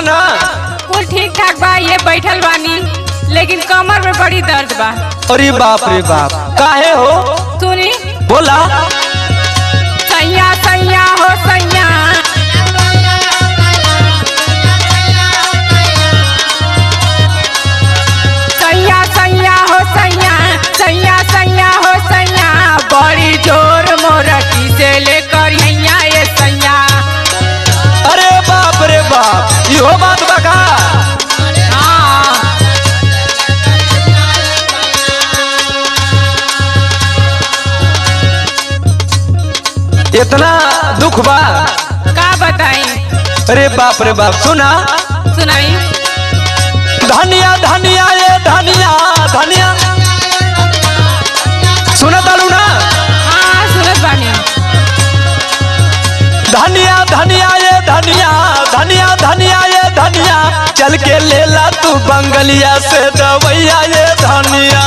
ना? कुल ठीक ठाक बा, ये बैठल बानी लेकिन कमर में बड़ी दर्द बा। अरे बाप रे बाप, काहे हो? सुनी बोला। सैया सैया हो सैया, सैया सैया हो सैया, सैया सैया हो सैया, बड़ी जोर मोरटी से लेकर हैया ये सैया। अरे बाप रे बाप, इहो बात बका। हाँ इतना दुख बा? का बताई? अरे बाप रे बाप, सुना। सुनाई। धनिया धनिया ये धनिया धनिया, सुना तालू ना? हाँ सुनत बानी। धनिया धनिया ये धनिया, धनिया धनिया ये धनिया, चल के लेला तू बंगलिया से दवैया ये धनिया।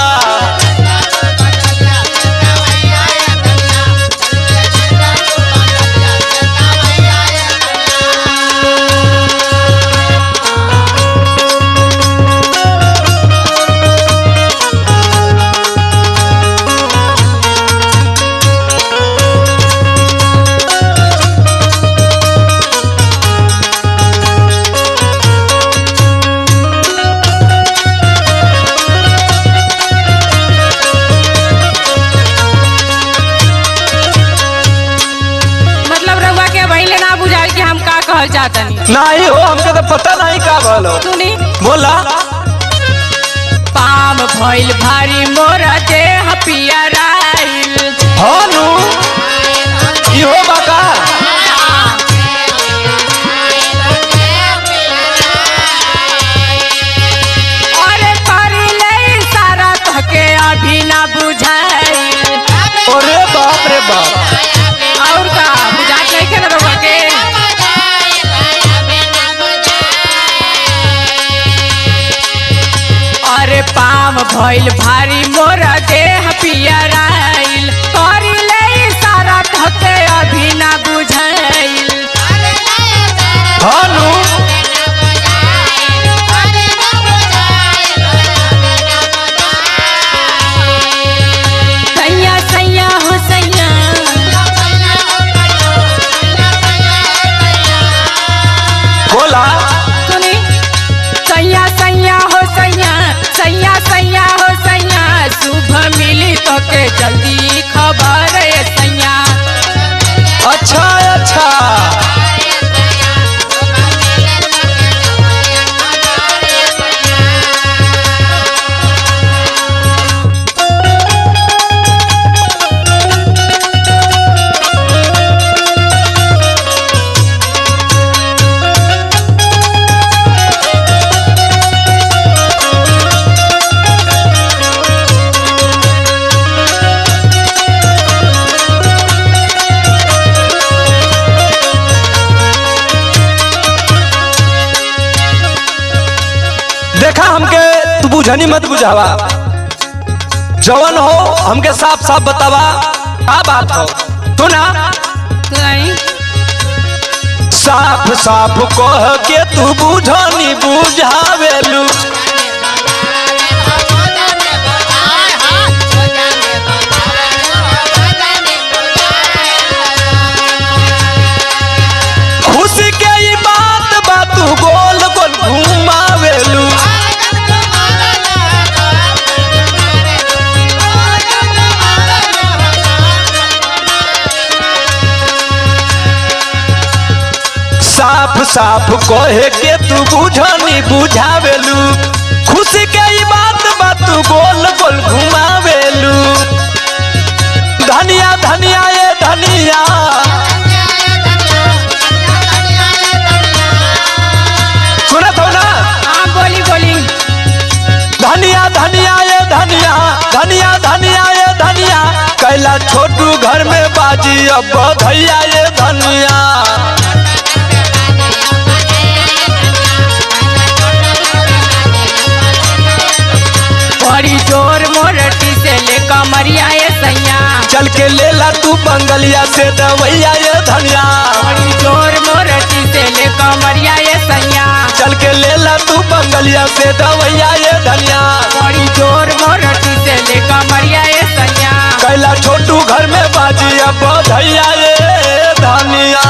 नहीं हो, हमके तो पता नहीं का बोलो। सुनी बोला। पाम भइल भारी मोरा देह पियराइल। हानु इहो बाका। अरे करिले सारा तके अभी ना बुझाइल। अरे बाप रे बाप, और का बुझात नहीं के रउआ के? अरे पाम भइल भारी मोरा देह पियराइल, करिले सारा तके अभी ना बुझाइल। हानु सैया सैया हो सैया, बोला। सुनी सैया सैया हो सैया, सैया सैया हो सैया, शुभ मिली तो के जल्दी खबर है सैया। अच्छा अच्छा, देखा हमके तू बुझनी मत बुझावा, जवन हो हमके साफ साफ बतावा का बात हो। सुना। सुनाई। साफ साफ कह के तू बुझनी बुझावेलू। खुशी के ई बात बा, तू गोल गोल घुमावेलू। साफ साफ कहे के तू बुझनी बुझावेलू। खुशी के ई बात बा, तू गोल गोल घुमावेलू। धनिया धनिया ये धनिया, सुनत हो ना? हाँ बोली बोली। धनिया धनिया ये धनिया, धनिया धनिया ये धनिया, कैला छोटू घर में बाजी अब भैया ये धनिया। बड़ी जोर मोरटी से ले कमरिया ये सैया, चल के लेला तू बंगलिया से दवैया ये धनिया। बड़ी जोर मोरटी से ले कमरिया ये सैया, चल के लेला तू बंगलिया से दवैया ये धनिया। बड़ी जोर मोरटी से ले कमरिया ये सैया। कैला छोटू घर में बाजी अब बधैया ये धनिया।